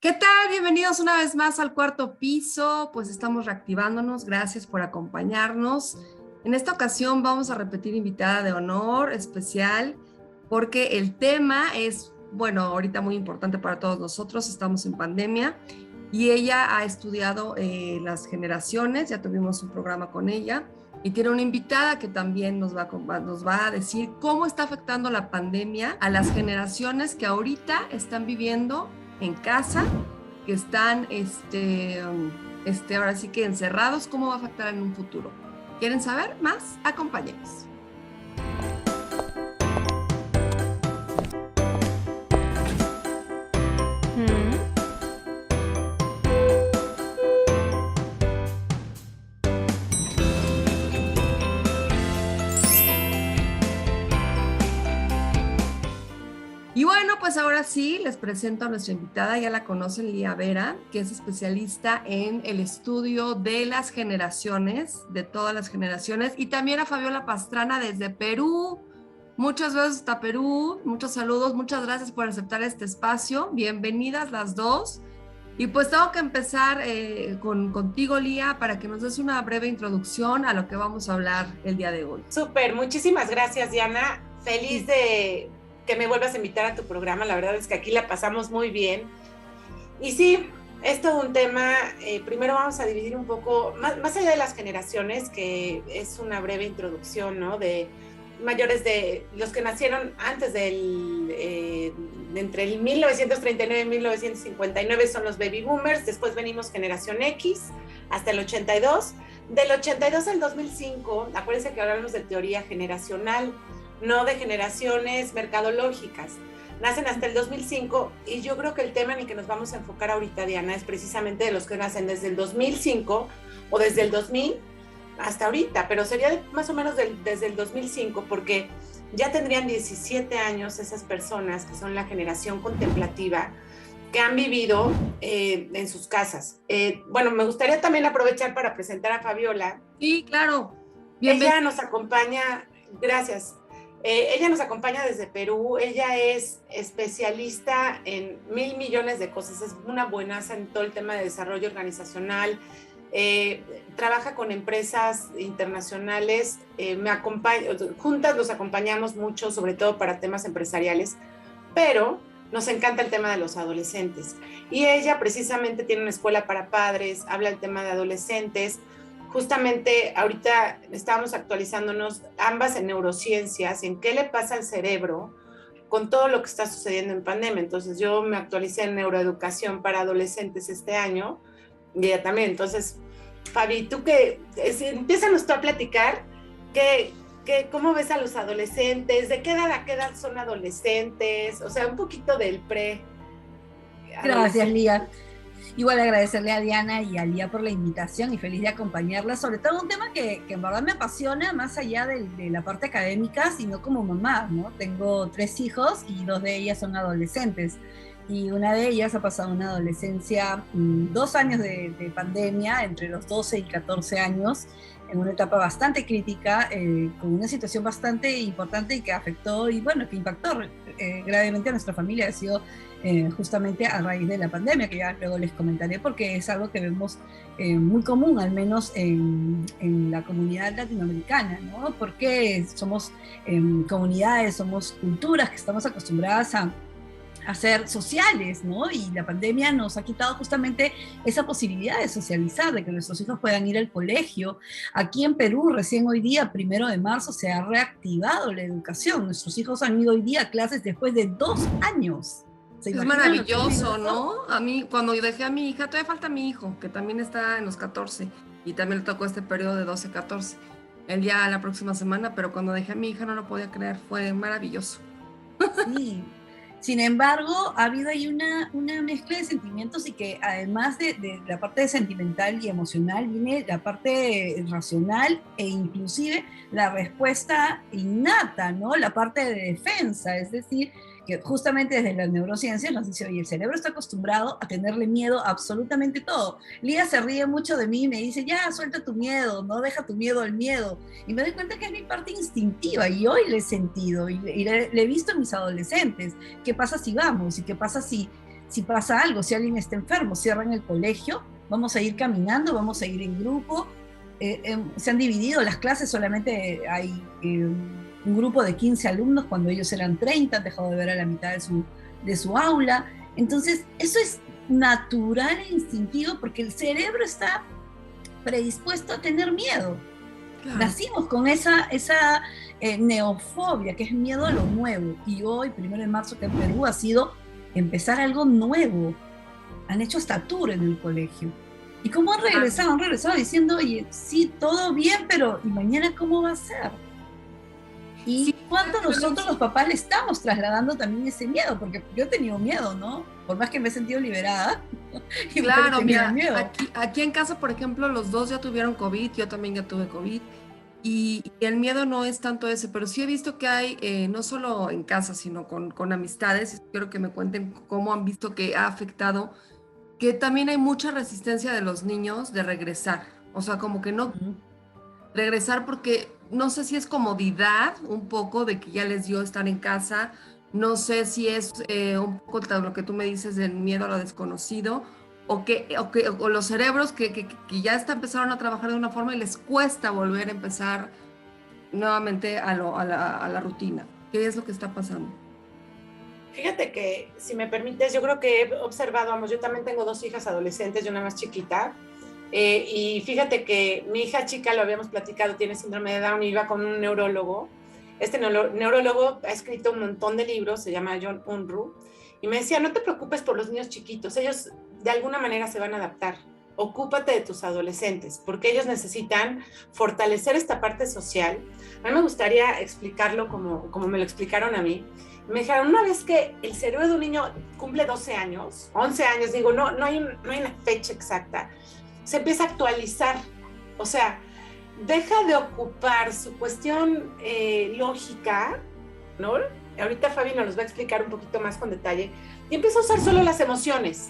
¿Qué tal? Bienvenidos una vez más al Cuarto Piso. Pues estamos reactivándonos. Gracias por acompañarnos. En esta ocasión vamos a repetir invitada de honor especial porque el tema es, bueno, ahorita muy importante para todos nosotros. Estamos en pandemia y ella ha estudiado las generaciones. Ya tuvimos un programa con ella y tiene una invitada que también nos va a decir cómo está afectando la pandemia a las generaciones que ahorita están viviendo en casa, que están ahora sí que encerrados, cómo va a afectar en un futuro. ¿Quieren saber más? Acompáñenos. Y bueno, pues ahora sí, les presento a nuestra invitada, ya la conocen, Lía Vera, que es especialista en el estudio de las generaciones, de todas las generaciones, y también a Fabiola Pastrana desde Perú. Muchas gracias hasta Perú, muchos saludos, muchas gracias por aceptar este espacio, bienvenidas las dos. Y pues tengo que empezar contigo, Lía, para que nos des una breve introducción a lo que vamos a hablar el día de hoy. Súper, muchísimas gracias, Diana. Feliz de que me vuelvas a invitar a tu programa. La verdad es que aquí la pasamos muy bien. Y sí, es todo un tema. Primero vamos a dividir un poco, más allá de las generaciones, que es una breve introducción, ¿no? De mayores de los que nacieron antes entre el 1939 y 1959 son los baby boomers, después venimos generación X hasta el 82, del 82 al 2005, acuérdense que hablamos de teoría generacional, no de generaciones mercadológicas, nacen hasta el 2005 y yo creo que el tema en el que nos vamos a enfocar ahorita, Diana, es precisamente de los que nacen desde el 2005 o desde el 2000 hasta ahorita, pero sería más o menos desde el 2005 porque ya tendrían 17 años esas personas que son la generación contemplativa que han vivido en sus casas. Bueno, me gustaría también aprovechar para presentar a Fabiola. Sí, claro. Ella nos acompaña, gracias. Ella nos acompaña desde Perú, ella es especialista en 1,000 millones de cosas, es una buenaza en todo el tema de desarrollo organizacional, trabaja con empresas internacionales, juntas nos acompañamos mucho, sobre todo para temas empresariales, pero nos encanta el tema de los adolescentes. Y ella precisamente tiene una escuela para padres, habla del tema de adolescentes. Justamente ahorita estábamos actualizándonos ambas en neurociencias, en qué le pasa al cerebro con todo lo que está sucediendo en pandemia. Entonces yo me actualicé en neuroeducación para adolescentes este año y ella también. Entonces, Fabi, tú empiézanos tú a platicar cómo ves a los adolescentes, de qué edad a qué edad son adolescentes, o sea, un poquito del pre. Gracias, Lía. Igual agradecerle a Diana y a Lía por la invitación y feliz de acompañarla, sobre todo un tema que en verdad me apasiona más allá de la parte académica, sino como mamá, ¿no? Tengo 3 hijos y 2 de ellas son adolescentes y una de ellas ha pasado una adolescencia, 2 años de pandemia, entre los 12 y 14 años, en una etapa bastante crítica, con una situación bastante importante y que afectó y bueno, que impactó gravemente a nuestra familia. Ha sido justamente a raíz de la pandemia, que ya luego les comentaré, porque es algo que vemos muy común, al menos en la comunidad latinoamericana, ¿no? Porque somos comunidades, somos culturas que estamos acostumbradas a ser sociales, ¿no? Y la pandemia nos ha quitado justamente esa posibilidad de socializar, de que nuestros hijos puedan ir al colegio. Aquí en Perú, recién hoy día, 1 de marzo, se ha reactivado la educación. Nuestros hijos han ido hoy día a clases después de 2 años. Es maravilloso, ¿no? A mí, cuando dejé a mi hija, todavía falta mi hijo, que también está en los 14, y también le tocó este periodo de 12-14. Él ya la próxima semana, pero cuando dejé a mi hija no lo podía creer, fue maravilloso. Sí. Sin embargo, ha habido ahí una mezcla de sentimientos y que además de la parte sentimental y emocional viene la parte racional e inclusive la respuesta innata, ¿no? La parte de defensa, es decir, que justamente desde la neurociencia nos dice, oye, el cerebro está acostumbrado a tenerle miedo a absolutamente todo. Lía se ríe mucho de mí y me dice, ya, suelta tu miedo, no deja tu miedo al miedo. Y me doy cuenta que es mi parte instintiva y hoy le he sentido y le he visto en mis adolescentes. ¿Qué pasa si vamos? ¿Y qué pasa si si pasa algo, si alguien está enfermo, cierran el colegio, vamos a ir caminando, vamos a ir en grupo. Se han dividido las clases, solamente hay un grupo de 15 alumnos cuando ellos eran 30, han dejado de ver a la mitad de su aula. Entonces, eso es natural e instintivo porque el cerebro está predispuesto a tener miedo. Claro. Nacimos con esa neofobia, que es miedo a lo nuevo. Y hoy, 1 de marzo, que en Perú ha sido empezar algo nuevo. Han hecho hasta tour en el colegio. ¿Y cómo han regresado? Han regresado diciendo, oye, sí, todo bien, pero ¿y mañana cómo va a ser? Y sí, cuánto nosotros los papás le estamos trasladando también ese miedo, porque yo he tenido miedo, ¿no? Por más que me he sentido liberada. Claro, mira, aquí en casa, por ejemplo, los dos ya tuvieron COVID, yo también ya tuve COVID, y el miedo no es tanto ese, pero sí he visto que hay, no solo en casa, sino con amistades, quiero que me cuenten cómo han visto que ha afectado, que también hay mucha resistencia de los niños de regresar, o sea, como que no regresar porque no sé si es comodidad un poco de que ya les dio estar en casa, no sé si es un poco lo que tú me dices del miedo a lo desconocido, o los cerebros que ya empezaron a trabajar de una forma y les cuesta volver a empezar nuevamente a la rutina. ¿Qué es lo que está pasando? Fíjate que, si me permites, yo creo que he observado, vamos, yo también tengo 2 hijas adolescentes y una más chiquita, y fíjate que mi hija chica, lo habíamos platicado, tiene síndrome de Down y iba con un neurólogo. Este neurólogo ha escrito un montón de libros, se llama John Unruh, y me decía, no te preocupes por los niños chiquitos, ellos de alguna manera se van a adaptar. Ocúpate de tus adolescentes, porque ellos necesitan fortalecer esta parte social. A mí me gustaría explicarlo como me lo explicaron a mí. Me dijeron, una vez que el cerebro de un niño cumple 12 años, 11 años, digo, no hay una fecha exacta, se empieza a actualizar. O sea, deja de ocupar su cuestión lógica, ¿no? Ahorita Fabi nos los va a explicar un poquito más con detalle, y empieza a usar solo las emociones.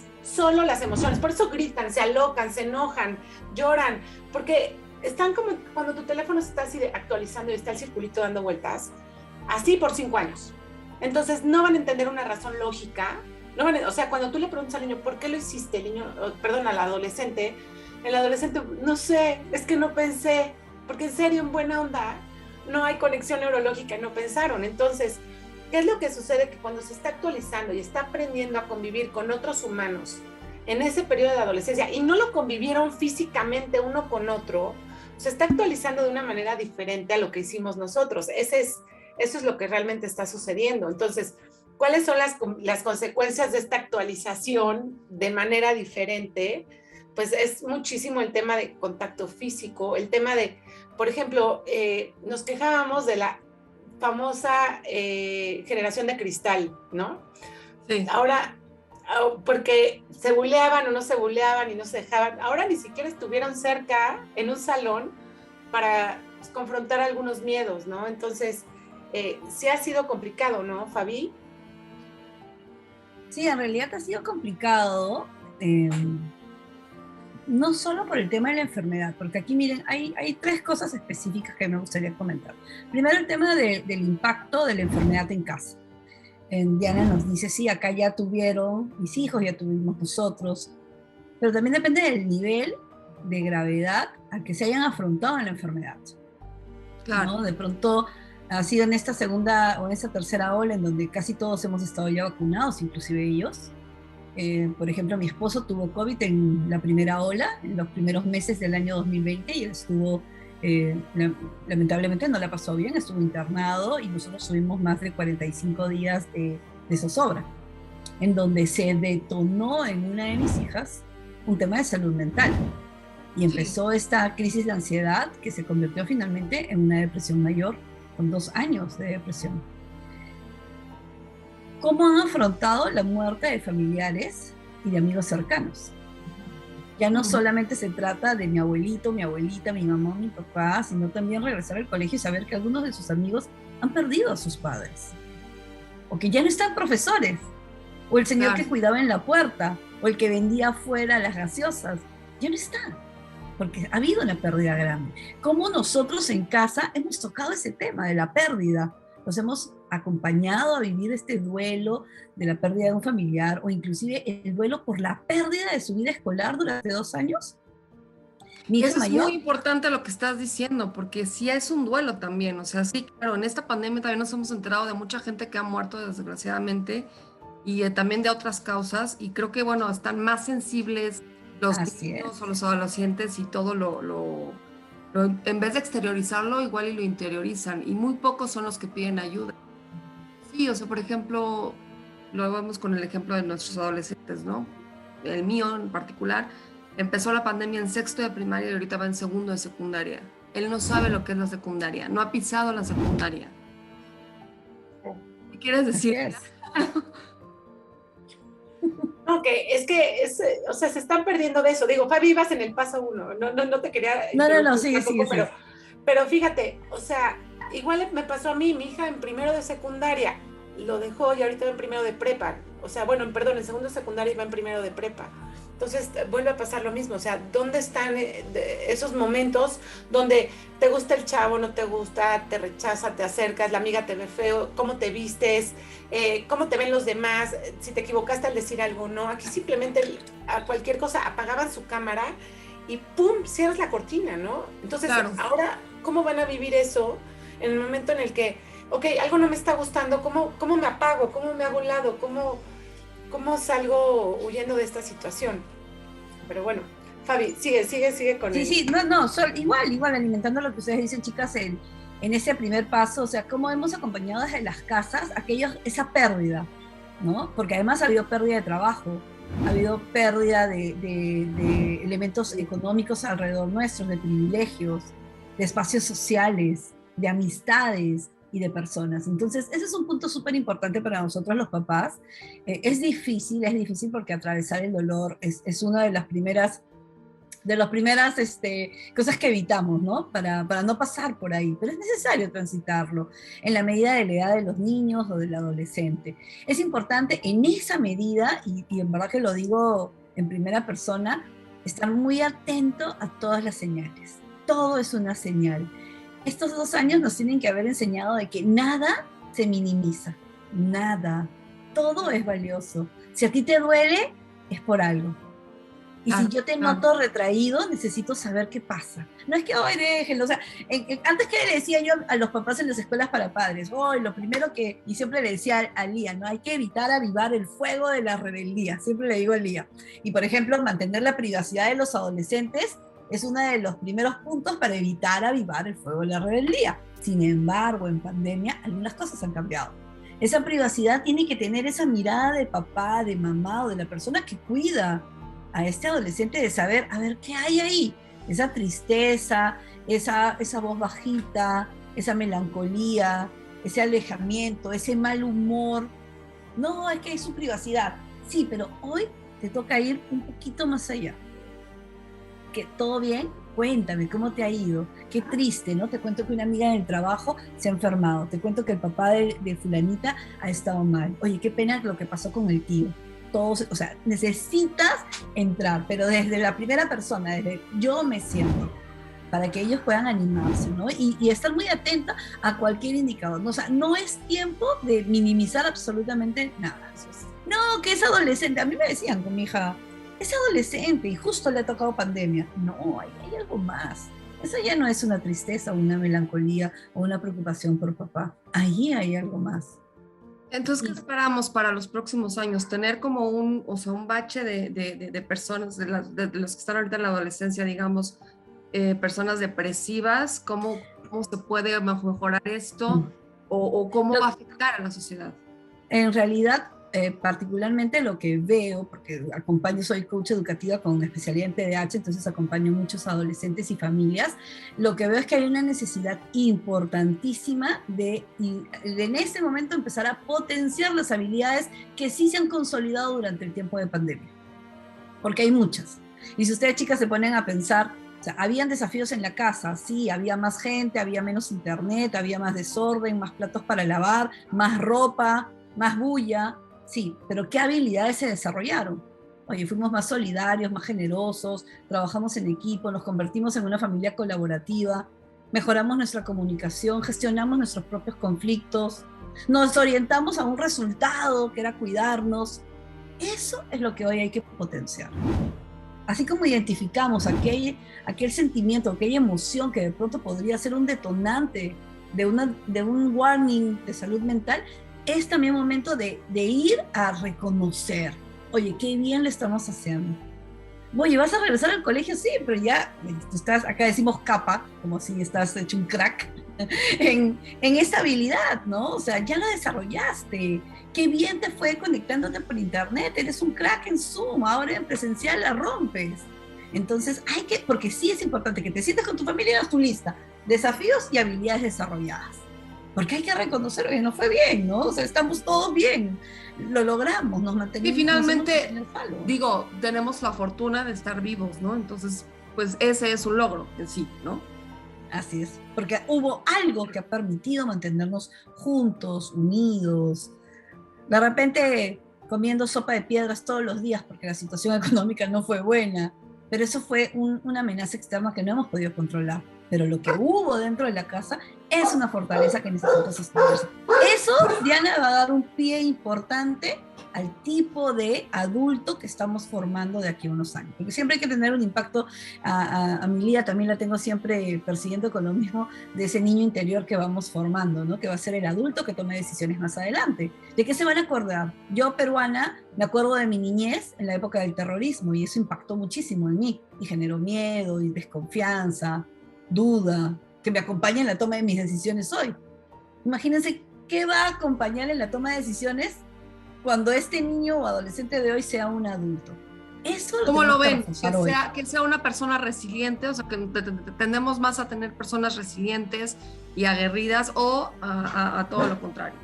Por eso gritan, se alocan, se enojan, lloran, porque están como cuando tu teléfono se está así actualizando y está el circulito dando vueltas, así por 5 años. Entonces no van a entender una razón lógica, o sea, cuando tú le preguntas al niño, ¿por qué lo hiciste? Al adolescente, el adolescente, no sé, es que no pensé, porque en serio, en buena onda, no hay conexión neurológica y no pensaron. Entonces, ¿qué es lo que sucede? Que cuando se está actualizando y está aprendiendo a convivir con otros humanos en ese periodo de adolescencia y no lo convivieron físicamente uno con otro, se está actualizando de una manera diferente a lo que hicimos nosotros. Eso es lo que realmente está sucediendo. Entonces, ¿cuáles son las consecuencias de esta actualización de manera diferente? Pues es muchísimo el tema de contacto físico, el tema de, por ejemplo, nos quejábamos de la famosa generación de cristal, ¿no? Sí. Ahora, porque se buleaban o no se buleaban y no se dejaban, ahora ni siquiera estuvieron cerca en un salón para confrontar algunos miedos, ¿no? Entonces, sí ha sido complicado, ¿no, Fabi? Sí, en realidad ha sido complicado, no solo por el tema de la enfermedad, porque aquí miren, hay 3 cosas específicas que me gustaría comentar. Primero, el tema del impacto de la enfermedad en casa. Diana nos dice, sí, acá ya tuvieron mis hijos, ya tuvimos nosotros, pero también depende del nivel de gravedad al que se hayan afrontado en la enfermedad. Claro. ¿No? De pronto ha sido en esta segunda o en esta tercera ola en donde casi todos hemos estado ya vacunados, inclusive ellos. Por ejemplo, mi esposo tuvo COVID en la primera ola, en los primeros meses del año 2020, y él estuvo, lamentablemente no la pasó bien, estuvo internado, y nosotros tuvimos más de 45 días de zozobra, en donde se detonó en una de mis hijas un tema de salud mental, y empezó esta crisis de ansiedad que se convirtió finalmente en una depresión mayor, con 2 años de depresión. ¿Cómo han afrontado la muerte de familiares y de amigos cercanos? Ya no solamente se trata de mi abuelito, mi abuelita, mi mamá, mi papá, sino también regresar al colegio y saber que algunos de sus amigos han perdido a sus padres, o que ya no están profesores, o el señor que cuidaba en la puerta, o el que vendía afuera las gaseosas, ya no está, porque ha habido una pérdida grande. ¿Cómo nosotros en casa hemos tocado ese tema de la pérdida? Los hemos acompañado a vivir este duelo de la pérdida de un familiar o inclusive el duelo por la pérdida de su vida escolar durante 2 años? Mi hija Eso es mayor, muy importante lo que estás diciendo, porque sí es un duelo también. O sea, sí, claro, en esta pandemia también nos hemos enterado de mucha gente que ha muerto desgraciadamente y también de otras causas. Y creo que, bueno, están más sensibles los así niños es. o los adolescentes y todo en vez de exteriorizarlo, igual y lo interiorizan. Y muy pocos son los que piden ayuda. Sí, o sea, por ejemplo, lo vemos con el ejemplo de nuestros adolescentes, ¿no? El mío en particular, empezó la pandemia en sexto de primaria y ahorita va en segundo de secundaria. Él no sabe lo que es la secundaria, no ha pisado la secundaria. ¿Qué quieres Así decir? es. No, o sea, se están perdiendo de eso. Digo, Fabi, ibas en el paso 1, no te quería No, interrumpir sigue, tampoco, sigue, sigue. pero fíjate, o sea, igual me pasó a mí, mi hija en primero de secundaria lo dejó y ahorita va en primero de prepa. O sea, bueno, perdón, en segundo de secundaria y va en primero de prepa. Entonces vuelve a pasar lo mismo, o sea, ¿dónde están esos momentos donde te gusta el chavo, no te gusta, te rechaza, te acercas, la amiga te ve feo, cómo te vistes, cómo te ven los demás, si te equivocaste al decir algo, no? Aquí simplemente a cualquier cosa apagaban su cámara y ¡pum! Cierras la cortina, ¿no? Entonces, Claro. ahora, ¿cómo van a vivir eso en el momento en el que, ok, algo no me está gustando, ¿cómo me apago? ¿Cómo me hago a un lado? ¿Cómo salgo huyendo de esta situación? Pero bueno, Fabi, sigue con Sí, él. sí, igual, alimentando lo que ustedes dicen, chicas, en ese primer paso, o sea, cómo hemos acompañado desde las casas esa pérdida, ¿no? Porque además ha habido pérdida de trabajo, ha habido pérdida de elementos económicos alrededor nuestros, de privilegios, de espacios sociales, de amistades y de personas. Entonces, ese es un punto súper importante para nosotros los papás. Es difícil porque atravesar el dolor es una de las primeras cosas que evitamos, ¿no? Para no pasar por ahí, pero es necesario transitarlo en la medida de la edad de los niños o del adolescente. Es importante en esa medida, y en verdad que lo digo en primera persona, estar muy atento a todas las señales. Todo es una señal. Estos 2 años nos tienen que haber enseñado de que nada se minimiza, nada. Todo es valioso. Si a ti te duele, es por algo. Y si yo te noto retraído, necesito saber qué pasa. No es que, hoy déjenlo, o sea, antes que le decía yo a los papás en las escuelas para padres, hoy lo primero y siempre le decía a Lía, ¿no? Hay que evitar avivar el fuego de la rebeldía, siempre le digo a Lía. Y por ejemplo, mantener la privacidad de los adolescentes es uno de los primeros puntos para evitar avivar el fuego de la rebeldía. Sin embargo, en pandemia, algunas cosas han cambiado. Esa privacidad tiene que tener esa mirada de papá, de mamá o de la persona que cuida a este adolescente, de saber, a ver, ¿qué hay ahí? Esa tristeza, esa voz bajita, esa melancolía, ese alejamiento, ese mal humor. No, es que es su privacidad. Sí, pero hoy te toca ir un poquito más allá. ¿Que todo bien? Cuéntame, ¿cómo te ha ido? Qué triste, ¿no? Te cuento que una amiga en el trabajo se ha enfermado. Te cuento que el papá de fulanita ha estado mal. Oye, qué pena lo que pasó con el tío. Todos, o sea, necesitas entrar, pero desde la primera persona, desde yo me siento, para que ellos puedan animarse, ¿no? Y estar muy atenta a cualquier indicador, ¿no? O sea, no es tiempo de minimizar absolutamente nada. No, que es adolescente. A mí me decían con mi hija, es adolescente y justo le ha tocado pandemia. No, hay algo más. Eso ya no es una tristeza, una melancolía o una preocupación por papá. Allí hay algo más. Entonces, ¿qué esperamos para los próximos años? Tener como un bache de personas, de los que están ahorita en la adolescencia, digamos, personas depresivas, ¿cómo se puede mejorar esto? ¿O cómo va a afectar a la sociedad? En realidad, particularmente lo que veo, porque soy coach educativa con especialidad en TDAH, entonces acompaño muchos adolescentes y familias, lo que veo es que hay una necesidad importantísima de en este momento empezar a potenciar las habilidades que sí se han consolidado durante el tiempo de pandemia, porque hay muchas. Y si ustedes, chicas, se ponen a pensar, o sea, habían desafíos en la casa, sí, había más gente, había menos internet, había más desorden, más platos para lavar, más ropa, más bulla, sí, pero ¿qué habilidades se desarrollaron? Oye, fuimos más solidarios, más generosos, trabajamos en equipo, nos convertimos en una familia colaborativa, mejoramos nuestra comunicación, gestionamos nuestros propios conflictos. Nos orientamos a un resultado que era cuidarnos. Eso es lo que hoy hay que potenciar. Así como identificamos aquel sentimiento, aquella emoción que de pronto podría ser un detonante de un warning de salud mental, es también momento de ir a reconocer, oye, qué bien le estamos haciendo. Oye, ¿vas a regresar al colegio? Sí, pero ya tú estás, acá decimos capa, como si estás hecho un crack en esta habilidad, ¿no? O sea, ya la desarrollaste. Qué bien te fue conectándote por internet, eres un crack en Zoom, ahora en presencial la rompes. Entonces, porque sí es importante que te sientes con tu familia y hagas tu lista, desafíos y habilidades desarrolladas. Porque hay que reconocer que nos fue bien, ¿no? O sea, estamos todos bien, lo logramos, nos mantenemos. Y finalmente, tenemos la fortuna de estar vivos, ¿no? Entonces, pues ese es un logro en sí, ¿no? Así es, porque hubo algo que ha permitido mantenernos juntos, unidos. De repente comiendo sopa de piedras todos los días porque la situación económica no fue buena, pero eso fue una amenaza externa que no hemos podido controlar. Pero lo que hubo dentro de la casa es una fortaleza que necesita sostenerse. Eso, Diana, va a dar un pie importante al tipo de adulto que estamos formando de aquí a unos años. Porque siempre hay que tener un impacto. A mi Lía también la tengo siempre persiguiendo con lo mismo de ese niño interior que vamos formando, ¿no? Que va a ser el adulto que tome decisiones más adelante. ¿De qué se van a acordar? Yo, peruana, me acuerdo de mi niñez en la época del terrorismo y eso impactó muchísimo en mí y generó miedo y desconfianza, duda, que me acompaña en la toma de mis decisiones hoy. Imagínense qué va a acompañar en la toma de decisiones cuando este niño o adolescente de hoy sea un adulto. Eso ¿Cómo lo ven? Que sea una persona resiliente, o sea, que tendemos más a tener personas resilientes y aguerridas, o a todo lo contrario.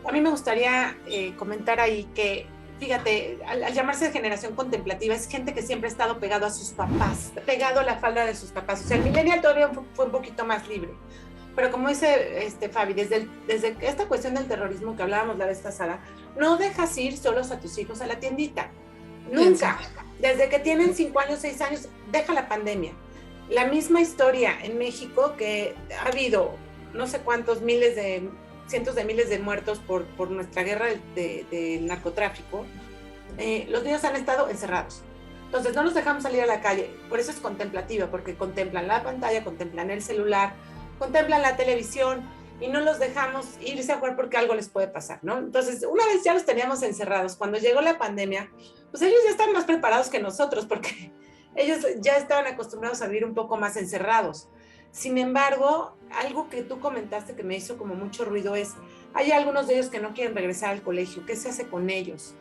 A mí me gustaría comentar ahí que, fíjate, al llamarse de generación contemplativa, es gente que siempre ha estado pegado a sus papás, pegado a la falda de sus papás. O sea, el millennial todavía fue un poquito más libre. Pero como dice Fabi, desde esta cuestión del terrorismo que hablábamos la vez pasada, no dejas ir solos a tus hijos a la tiendita. Nunca. Desde que tienen 5 años, 6 años, deja la pandemia. La misma historia en México, que ha habido no sé cuántos cientos de miles de muertos por nuestra guerra del narcotráfico. Los niños han estado encerrados. Entonces no los dejamos salir a la calle. Por eso es contemplativa, porque contemplan la pantalla, contemplan el celular, contemplan la televisión y no los dejamos irse a jugar porque algo les puede pasar, ¿no? Entonces, una vez ya los teníamos encerrados, cuando llegó la pandemia, pues ellos ya están más preparados que nosotros porque ellos ya estaban acostumbrados a vivir un poco más encerrados. Sin embargo, algo que tú comentaste que me hizo como mucho ruido es, hay algunos de ellos que no quieren regresar al colegio. ¿Qué se hace con ellos?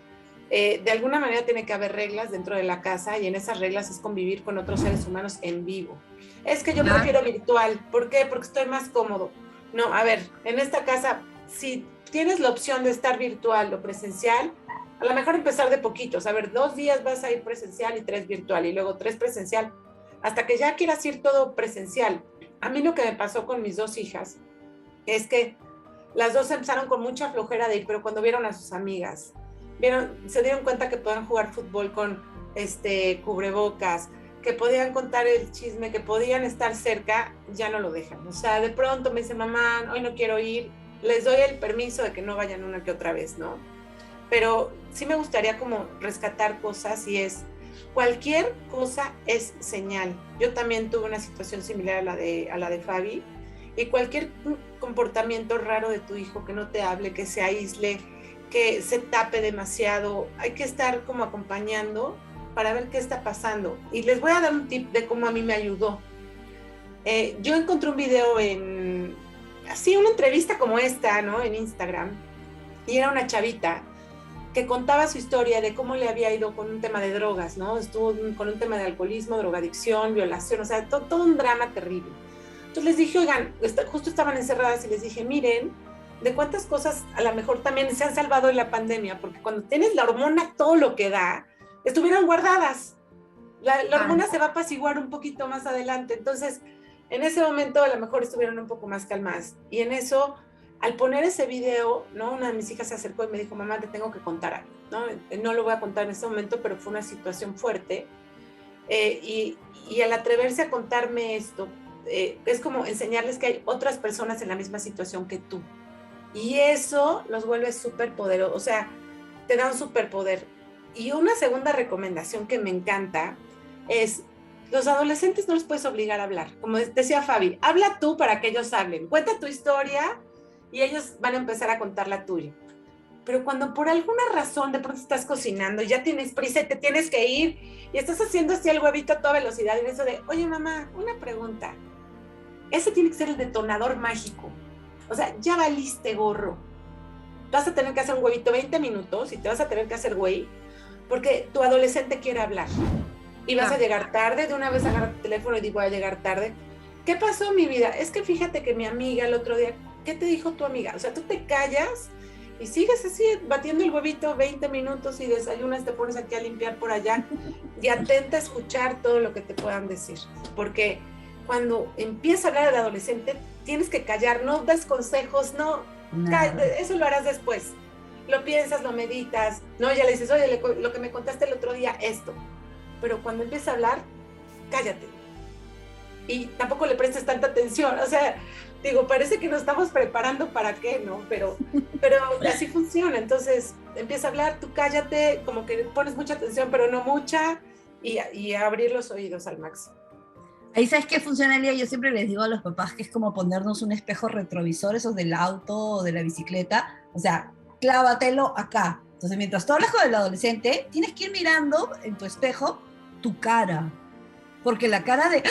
De alguna manera tiene que haber reglas dentro de la casa y en esas reglas es convivir con otros seres humanos en vivo. Es que yo prefiero virtual. ¿Por qué? Porque estoy más cómodo. No, a ver, en esta casa, si tienes la opción de estar virtual o presencial, a lo mejor empezar de poquitos. A ver, 2 días vas a ir presencial y 3 virtual y luego 3 presencial, hasta que ya quieras ir todo presencial. A mí lo que me pasó con mis 2 hijas es que las 2 empezaron con mucha flojera de ir, pero cuando vieron a sus amigas, se dieron cuenta que podían jugar fútbol con cubrebocas, que podían contar el chisme, que podían estar cerca, ya no lo dejan. O sea, de pronto me dice, mamá, hoy no quiero ir, les doy el permiso de que no vayan una que otra vez, ¿no? Pero sí me gustaría como rescatar cosas y es, cualquier cosa es señal. Yo también tuve una situación similar a la de Fabi, y cualquier comportamiento raro de tu hijo, que no te hable, que se aísle, que se tape demasiado, hay que estar como acompañando para ver qué está pasando. Y les voy a dar un tip de cómo a mí me ayudó. Yo encontré un video una entrevista como esta, ¿no? En Instagram, y era una chavita que contaba su historia de cómo le había ido con un tema de drogas, ¿no? Estuvo con un tema de alcoholismo, drogadicción, violación, o sea, todo un drama terrible. Entonces les dije, oigan, justo estaban encerradas y les dije, miren, de cuántas cosas a lo mejor también se han salvado en la pandemia, porque cuando tienes la hormona todo lo que da, estuvieron guardadas. La hormona se va a apaciguar un poquito más adelante, entonces en ese momento a lo mejor estuvieron un poco más calmadas. Y en eso, al poner ese video, ¿no? Una de mis hijas se acercó y me dijo, mamá, te tengo que contar algo, ¿no? No lo voy a contar en ese momento, pero fue una situación fuerte. Y al atreverse a contarme esto, es como enseñarles que hay otras personas en la misma situación que tú. Y eso los vuelve súper poderosos, o sea, te da un superpoder. Y una segunda recomendación que me encanta es, los adolescentes no los puedes obligar a hablar. Como decía Fabi, habla tú para que ellos hablen. Cuenta tu historia y ellos van a empezar a contar la tuya. Pero cuando por alguna razón de pronto estás cocinando y ya tienes prisa y te tienes que ir y estás haciendo así el huevito a toda velocidad y eso de, oye mamá, una pregunta. Ese tiene que ser el detonador mágico. O sea, ya valiste gorro. Vas a tener que hacer un huevito 20 minutos y te vas a tener que hacer güey porque tu adolescente quiere hablar. Y vas a llegar tarde, de una vez agarra el teléfono y digo, voy a llegar tarde. ¿Qué pasó, mi vida? Es que fíjate que mi amiga el otro día, ¿qué te dijo tu amiga? O sea, tú te callas y sigues así, batiendo el huevito 20 minutos y desayunas, te pones aquí a limpiar por allá y atenta a escuchar todo lo que te puedan decir. Porque cuando empieza a hablar el adolescente, tienes que callar, no das consejos, eso lo harás después. Lo piensas, lo meditas, no, ya le dices, oye, lo que me contaste el otro día, esto. Pero cuando empieza a hablar, cállate. Y tampoco le prestes tanta atención. O sea, digo, parece que nos estamos preparando para qué, ¿no? Pero así funciona. Entonces, empieza a hablar, tú cállate, como que pones mucha atención, pero no mucha, y abrir los oídos al máximo. Ahí, ¿sabes qué funciona, Lía? Yo siempre les digo a los papás que es como ponernos un espejo retrovisor, esos del auto o de la bicicleta. O sea, clávatelo acá. Entonces, mientras tú hablas con el adolescente, tienes que ir mirando en tu espejo tu cara. Porque la cara de...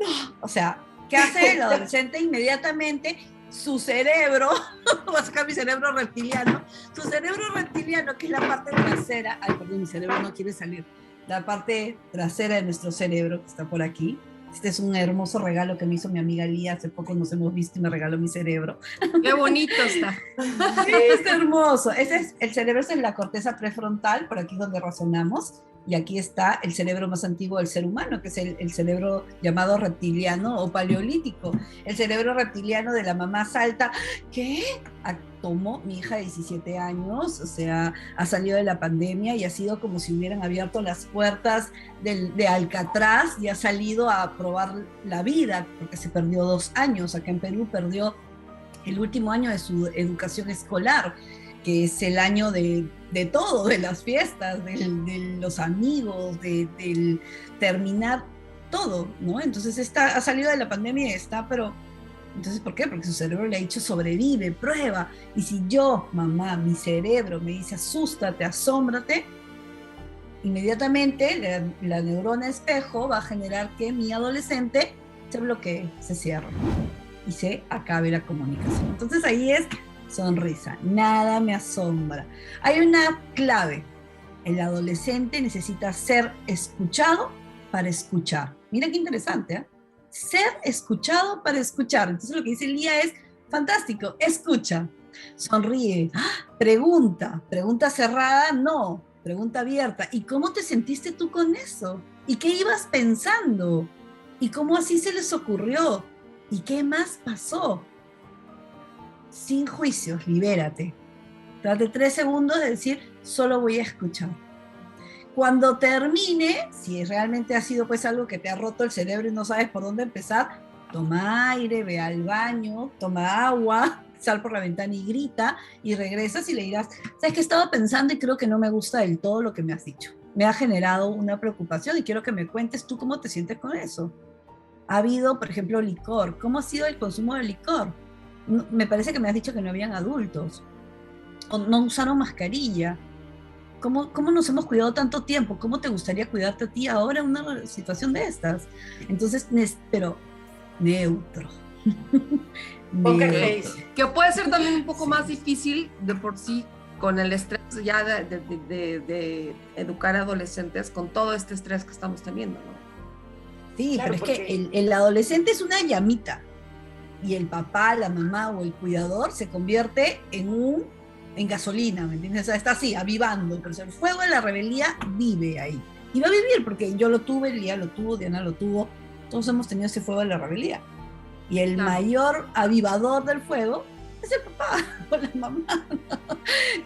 No. O sea, ¿qué hace el adolescente? Inmediatamente su cerebro, voy a sacar mi cerebro reptiliano, su cerebro reptiliano, que es la parte trasera, ay, perdón, mi cerebro no quiere salir, la parte trasera de nuestro cerebro, que está por aquí. Este es un hermoso regalo que me hizo mi amiga Lía, hace poco nos hemos visto y me regaló mi cerebro. ¡Qué bonito está! Sí, está hermoso. Ese es, el cerebro es la corteza prefrontal, por aquí donde razonamos, y aquí está el cerebro más antiguo del ser humano, que es el cerebro llamado reptiliano o paleolítico. El cerebro reptiliano de la mamá salta, ¿qué? Tomó mi hija de 17 años, o sea, ha salido de la pandemia y ha sido como si hubieran abierto las puertas de Alcatraz y ha salido a probar la vida, porque se perdió 2 años. Acá en Perú perdió el último año de su educación escolar, que es el año de todo, de las fiestas, de los amigos, del terminar todo, ¿no? Entonces ha salido de la pandemia y está, pero... Entonces, ¿por qué? Porque su cerebro le ha dicho sobrevive, prueba. Y si yo, mamá, mi cerebro me dice asústate, asómbrate, inmediatamente la neurona espejo va a generar que mi adolescente se bloquee, se cierre y se acabe la comunicación. Entonces ahí es sonrisa, nada me asombra. Hay una clave, el adolescente necesita ser escuchado para escuchar. Mira qué interesante, ¿eh? Ser escuchado para escuchar. Entonces lo que dice Lía es fantástico, escucha, sonríe, pregunta cerrada, no, pregunta abierta. ¿Y cómo te sentiste tú con eso? ¿Y qué ibas pensando? ¿Y cómo así se les ocurrió? ¿Y qué más pasó? Sin juicios, libérate. Date 3 segundos de decir, solo voy a escuchar. Cuando termine, si realmente ha sido pues algo que te ha roto el cerebro y no sabes por dónde empezar, toma aire, ve al baño, toma agua, sal por la ventana y grita, y regresas y le dirás, ¿sabes qué? Estaba pensando y creo que no me gusta del todo lo que me has dicho. Me ha generado una preocupación y quiero que me cuentes tú cómo te sientes con eso. Ha habido, por ejemplo, licor. ¿Cómo ha sido el consumo de licor? Me parece que me has dicho que no habían adultos. O no usaron mascarilla. ¿Cómo nos hemos cuidado tanto tiempo? ¿Cómo te gustaría cuidarte a ti ahora en una situación de estas? Entonces, pero neutro. Que puede ser también un poco más difícil de por sí con el estrés ya de educar a adolescentes, con todo este estrés que estamos teniendo, ¿no? Sí, claro, pero es que el adolescente es una llamita y el papá, la mamá o el cuidador se convierte en gasolina, ¿me entiendes? O sea, está así, avivando, pero el fuego de la rebeldía vive ahí. Y va a vivir porque yo lo tuve, Lía lo tuvo, Diana lo tuvo, todos hemos tenido ese fuego de la rebeldía. Y el mayor avivador del fuego es el papá o la mamá, ¿no?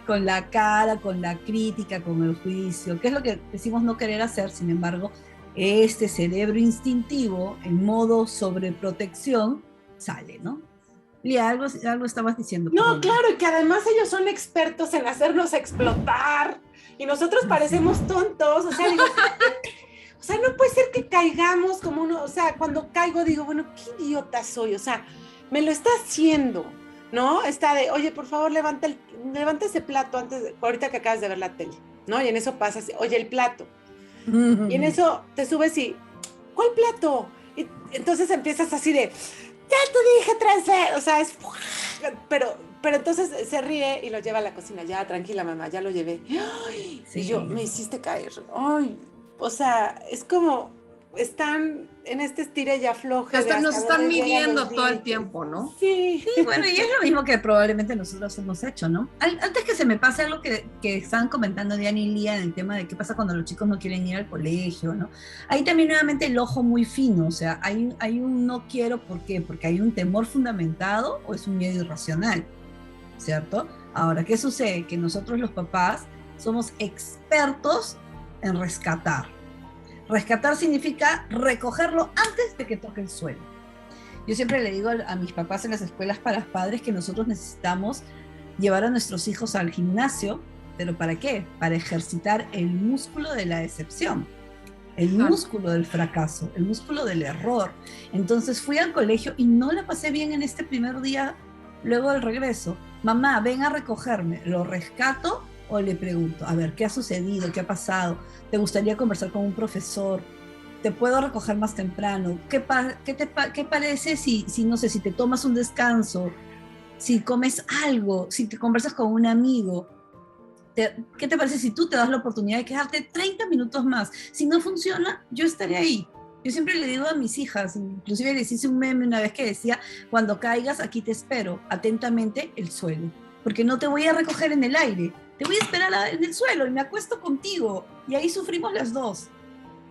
Con la cara, con la crítica, con el juicio, que es lo que decimos no querer hacer. Sin embargo, este cerebro instintivo en modo sobreprotección sale, ¿no? Lía, algo estabas diciendo. No, perdón. claro, y que además ellos son expertos en hacernos explotar y nosotros parecemos tontos, o sea, digo, o sea, no puede ser que caigamos como uno, o sea, cuando caigo digo, bueno, qué idiota soy, o sea, me lo está haciendo, ¿no? Está de, oye, por favor, levanta ese plato ahorita que acabas de ver la tele, ¿no? Y en eso pasas, oye, el plato. Y en eso te subes y, ¿cuál plato? Y entonces empiezas así de, ya te dije transfer, o sea, pero entonces se ríe y lo lleva a la cocina, ya, tranquila mamá, ya lo llevé. Ay, sí. Y yo, me hiciste caer, ay, o sea, es como, están en este estire y afloje. Nos están midiendo todo el tiempo, ¿no? Sí. Sí, bueno, y es lo mismo que probablemente nosotros hemos hecho, ¿no? Antes que se me pase algo que estaban comentando Diana y Lía en el tema de qué pasa cuando los chicos no quieren ir al colegio, ¿no? Ahí también nuevamente el ojo muy fino, o sea, hay un no quiero, ¿por qué? Porque hay un temor fundamentado o es un miedo irracional, ¿cierto? Ahora, ¿qué sucede? Que nosotros los papás somos expertos en rescatar. Rescatar significa recogerlo antes de que toque el suelo. Yo siempre le digo a mis papás en las escuelas para padres que nosotros necesitamos llevar a nuestros hijos al gimnasio, ¿pero para qué? Para ejercitar el músculo de la decepción, el músculo del fracaso, el músculo del error. Entonces fui al colegio y no la pasé bien en este primer día luego del regreso. Mamá, ven a recogerme, ¿lo rescato o le pregunto? A ver, ¿qué ha sucedido? ¿Qué ha pasado? ¿Te gustaría conversar con un profesor? ¿Te puedo recoger más temprano? ¿Qué parece si, no sé, si te tomas un descanso, si comes algo, si te conversas con un amigo? ¿Qué te parece si tú te das la oportunidad de quedarte 30 minutos más? Si no funciona, yo estaré ahí. Yo siempre le digo a mis hijas, inclusive les hice un meme una vez que decía, cuando caigas, aquí te espero, atentamente el suelo, porque no te voy a recoger en el aire, te voy a esperar en el suelo y me acuesto contigo y ahí sufrimos las dos.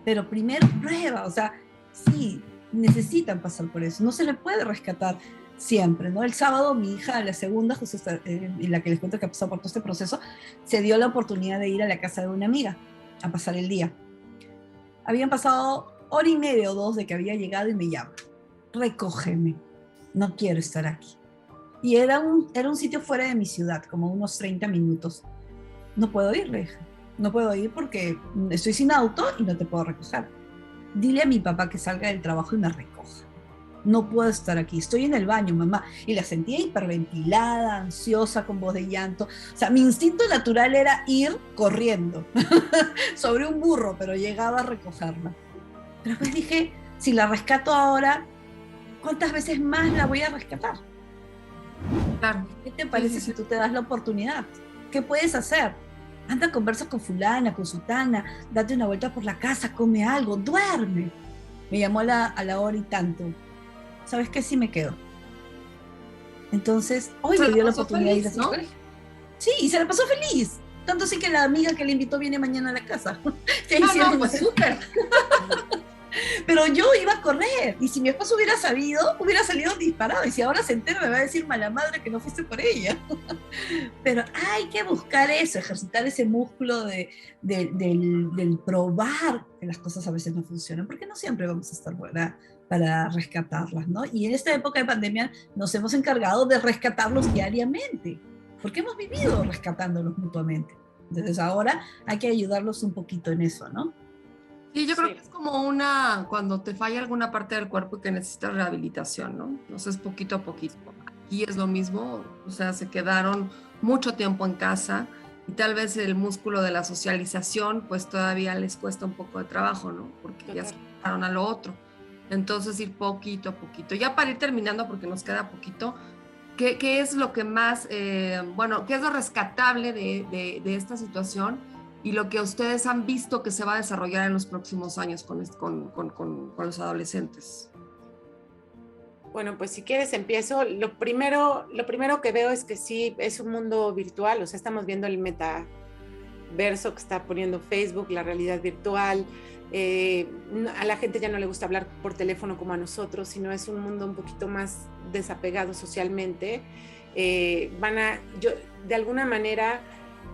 Pero primero prueba, o sea, sí, necesitan pasar por eso, no se le puede rescatar siempre, ¿no? El sábado mi hija, la segunda, justo en la que les cuento que ha pasado por todo este proceso, se dio la oportunidad de ir a la casa de una amiga a pasar el día. Habían pasado 1:30 o 2 de que había llegado y me llama, recógeme, no quiero estar aquí. Y era un sitio fuera de mi ciudad, como unos 30 minutos. No puedo ir, le dije. No puedo ir porque estoy sin auto y no te puedo recoger. Dile a mi papá que salga del trabajo y me recoja. No puedo estar aquí, estoy en el baño, mamá. Y la sentía hiperventilada, ansiosa, con voz de llanto. O sea, mi instinto natural era ir corriendo sobre un burro, pero llegaba a recogerla. Pero pues dije, si la rescato ahora, ¿cuántas veces más la voy a rescatar? Claro. ¿Qué te parece si tú te das la oportunidad? ¿Qué puedes hacer? Anda, conversa con fulana, con sutana, date una vuelta por la casa, come algo, duerme. Me llamó a la hora y tanto. ¿Sabes qué? Sí me quedo. Entonces, hoy le dio la oportunidad de ir a su colegio. Sí, y se la pasó feliz. Tanto sí que la amiga que le invitó viene mañana a la casa. No, pues súper. Pero yo iba a correr, y si mi esposo hubiera sabido, hubiera salido disparado, y si ahora se entera me va a decir mala madre que no fuiste por ella. Pero hay que buscar eso, ejercitar ese músculo del probar que las cosas a veces no funcionan, porque no siempre vamos a estar buenas para rescatarlas, ¿no? Y en esta época de pandemia nos hemos encargado de rescatarlos diariamente, porque hemos vivido rescatándolos mutuamente. Entonces ahora hay que ayudarlos un poquito en eso, ¿no? Sí, yo creo que es como cuando te falla alguna parte del cuerpo y que necesitas rehabilitación, ¿no? Entonces, poquito a poquito. Aquí es lo mismo, o sea, se quedaron mucho tiempo en casa y tal vez el músculo de la socialización, pues todavía les cuesta un poco de trabajo, ¿no? Porque ya se pasaron a lo otro. Entonces, ir poquito a poquito. Ya para ir terminando, porque nos queda poquito, ¿qué es lo que más, qué es lo rescatable de esta situación? Y lo que ustedes han visto que se va a desarrollar en los próximos años con los adolescentes. Bueno, pues si quieres empiezo. Lo primero que veo es que sí, es un mundo virtual, o sea, estamos viendo el metaverso que está poniendo Facebook, la realidad virtual. A la gente ya no le gusta hablar por teléfono como a nosotros, sino es un mundo un poquito más desapegado socialmente. De alguna manera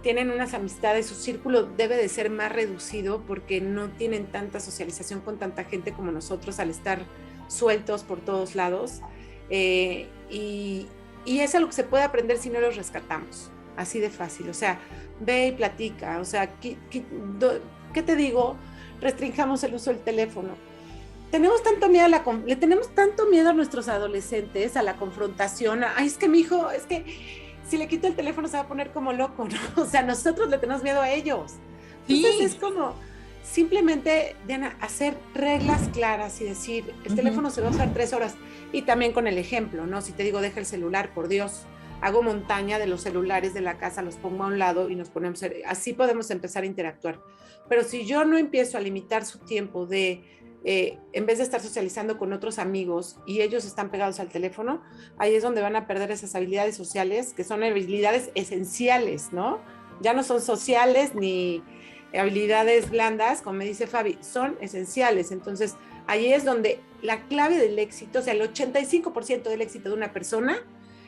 tienen unas amistades, su círculo debe de ser más reducido porque no tienen tanta socialización con tanta gente como nosotros al estar sueltos por todos lados. y es algo que se puede aprender si no los rescatamos, así de fácil. O sea, ve y platica, o sea, ¿qué te digo? Restringamos el uso del teléfono. Tenemos tanto miedo le tenemos tanto miedo a nuestros adolescentes, a la confrontación, ay, es que mi hijo, es que si le quito el teléfono se va a poner como loco, ¿no? O sea, nosotros le tenemos miedo a ellos. Entonces es como simplemente, Diana, hacer reglas claras y decir, el teléfono se va a usar 3 horas. Y también con el ejemplo, ¿no? Si te digo, deja el celular, por Dios, hago montaña de los celulares de la casa, los pongo a un lado y nos ponemos, así podemos empezar a interactuar. Pero si yo no empiezo a limitar su tiempo en vez de estar socializando con otros amigos y ellos están pegados al teléfono, ahí es donde van a perder esas habilidades sociales, que son habilidades esenciales, ¿no? Ya no son sociales ni habilidades blandas, como me dice Fabi, son esenciales. Entonces, ahí es donde la clave del éxito, o sea, el 85% del éxito de una persona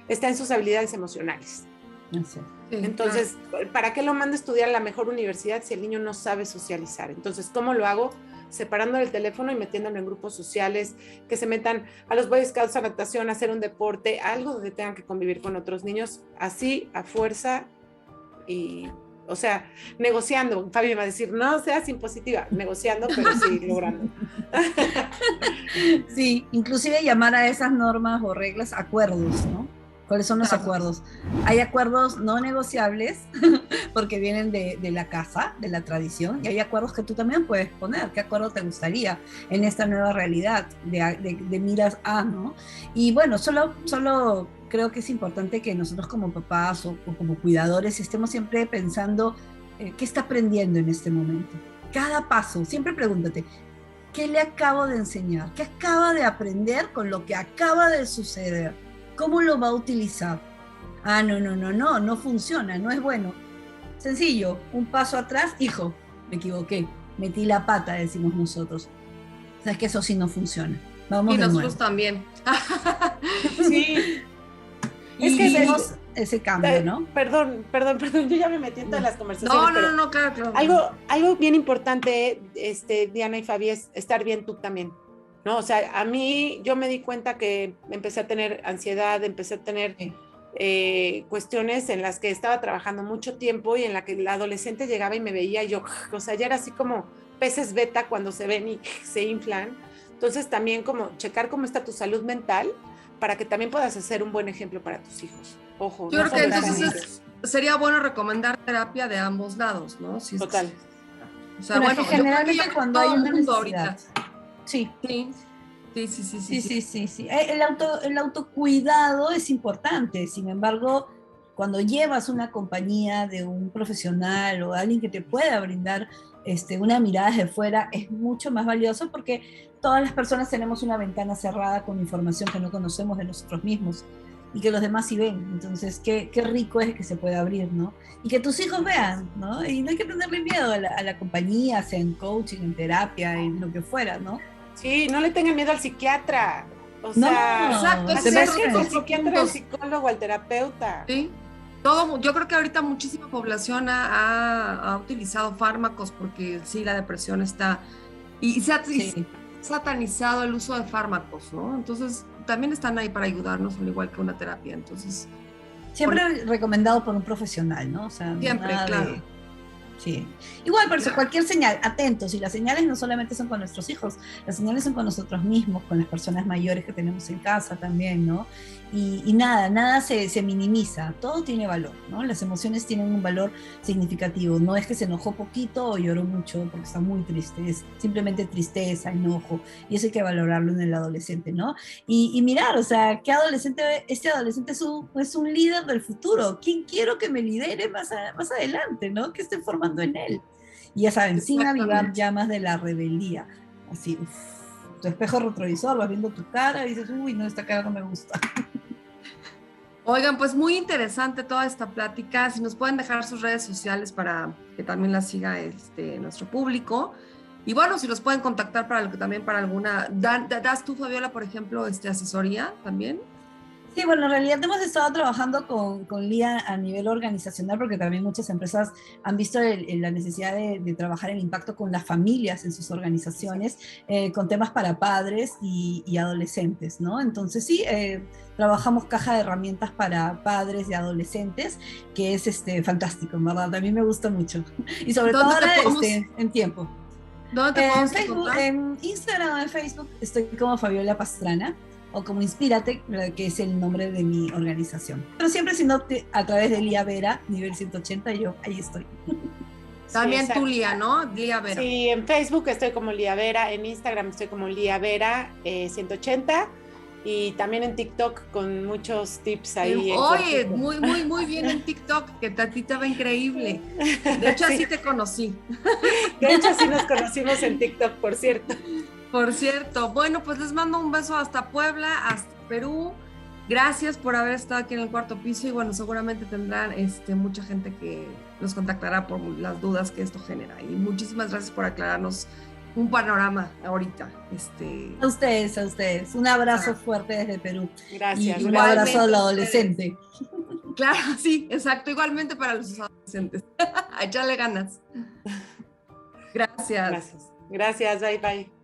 está en sus habilidades emocionales. Sí, entonces, ¿para qué lo mando a estudiar a la mejor universidad si el niño no sabe socializar? Entonces, ¿cómo lo hago? Separando el teléfono y metiéndolo en grupos sociales, que se metan a los Boy Scouts, a natación, a hacer un deporte, algo donde tengan que convivir con otros niños, así, a fuerza, y, o sea, negociando. Fabi me va a decir, no seas impositiva, negociando, pero sí, logrando. Sí, inclusive llamar a esas normas o reglas acuerdos, ¿no? ¿Cuáles son los acuerdos? Hay acuerdos no negociables porque vienen de la casa, de la tradición, y hay acuerdos que tú también puedes poner. ¿Qué acuerdo te gustaría en esta nueva realidad de miras a, ¿no? Y bueno, solo creo que es importante que nosotros como papás o como cuidadores estemos siempre pensando qué está aprendiendo en este momento. Cada paso, siempre pregúntate, ¿qué le acabo de enseñar? ¿Qué acaba de aprender con lo que acaba de suceder? ¿Cómo lo va a utilizar? Ah, no funciona, no es bueno. Sencillo, un paso atrás, hijo, me equivoqué, metí la pata, decimos nosotros. Sabes que eso sí no funciona. Vamos y de nosotros nuevo. También. Sí. Es que vemos ese cambio, ¿no? Perdón, yo ya me metí en todas las conversaciones. No, claro. Algo bien importante, Diana y Fabi, es estar bien tú también, ¿no? O sea, a mí, yo me di cuenta que empecé a tener ansiedad, empecé a tener cuestiones en las que estaba trabajando mucho tiempo y en la que el adolescente llegaba y me veía y yo, o sea, ya era así como peces beta cuando se ven y se inflan. Entonces también como checar cómo está tu salud mental para que también puedas hacer un buen ejemplo para tus hijos. Ojo. Yo creo que entonces sería bueno recomendar terapia de ambos lados, ¿no? Si Total. O sea, bueno, generalmente cuando hay una necesidad. Ahorita. Sí. El autocuidado es importante, sin embargo, cuando llevas una compañía de un profesional o alguien que te pueda brindar una mirada desde fuera, es mucho más valioso porque todas las personas tenemos una ventana cerrada con información que no conocemos de nosotros mismos y que los demás sí ven. Entonces, qué rico es que se pueda abrir, ¿no? Y que tus hijos vean, ¿no? Y no hay que tenerle miedo a la compañía, sea en coaching, en terapia, en lo que fuera, ¿no? Sí, no le tengan miedo al psiquiatra. O no, sea, exacto, al psiquiatra, al psicólogo, al terapeuta. Sí. Yo creo que ahorita muchísima población ha utilizado fármacos porque sí, la depresión está... Y se ha satanizado el uso de fármacos, ¿no? Entonces, también están ahí para ayudarnos, al igual que una terapia. Entonces... Siempre recomendado por un profesional, ¿no? O sea, siempre, claro. Sí. Igual, por eso, cualquier señal, atentos, y las señales no solamente son con nuestros hijos, las señales son con nosotros mismos, con las personas mayores que tenemos en casa también, ¿no? Y nada se minimiza, todo tiene valor, ¿no? Las emociones tienen un valor significativo, no es que se enojó poquito o lloró mucho porque está muy triste, es simplemente tristeza, enojo, y eso hay que valorarlo en el adolescente, ¿no? Y mirar, o sea, este adolescente es un líder del futuro, ¿quién quiero que me lidere más adelante, ¿no? Que esté formando en él. Y ya saben, sin avivar llamas de la rebeldía, así, tu espejo retrovisor, vas viendo tu cara y dices, uy, no, esta cara no me gusta. Oigan, pues muy interesante toda esta plática. Si nos pueden dejar sus redes sociales para que también las siga nuestro público. Y bueno, si los pueden contactar también para alguna... ¿Das tú, Fabiola, por ejemplo, asesoría también? Sí, bueno, en realidad hemos estado trabajando con Lía a nivel organizacional porque también muchas empresas han visto la necesidad de trabajar el impacto con las familias en sus organizaciones, con temas para padres y adolescentes, ¿no? Entonces sí, trabajamos caja de herramientas para padres y adolescentes, que es fantástico, en verdad, a mí me gusta mucho. Y sobre todo ahora en tiempo. ¿Dónde te podemos Facebook, encontrar? en Instagram, en Facebook, estoy como Fabiola Pastrana, o como Inspírate, que es el nombre de mi organización. Pero siempre si no, a través de Lía Vera, nivel 180, yo ahí estoy. También tú, Lía, ¿no? Lía Vera. Sí, en Facebook estoy como Lía Vera, en Instagram estoy como Lía Vera 180 y también en TikTok con muchos tips ahí. Oye, muy bien en TikTok, que a ti te va increíble. De hecho, así te conocí. De hecho, así nos conocimos en TikTok, por cierto. Por cierto, bueno, pues les mando un beso hasta Puebla, hasta Perú. Gracias por haber estado aquí en el cuarto piso y bueno, seguramente tendrán mucha gente que los contactará por las dudas que esto genera. Y muchísimas gracias por aclararnos un panorama ahorita. A ustedes. Un abrazo fuerte desde Perú. Gracias. Y un abrazo al adolescente. Claro, sí, exacto. Igualmente para los adolescentes. A echarle ganas. Gracias. Gracias. Bye, bye.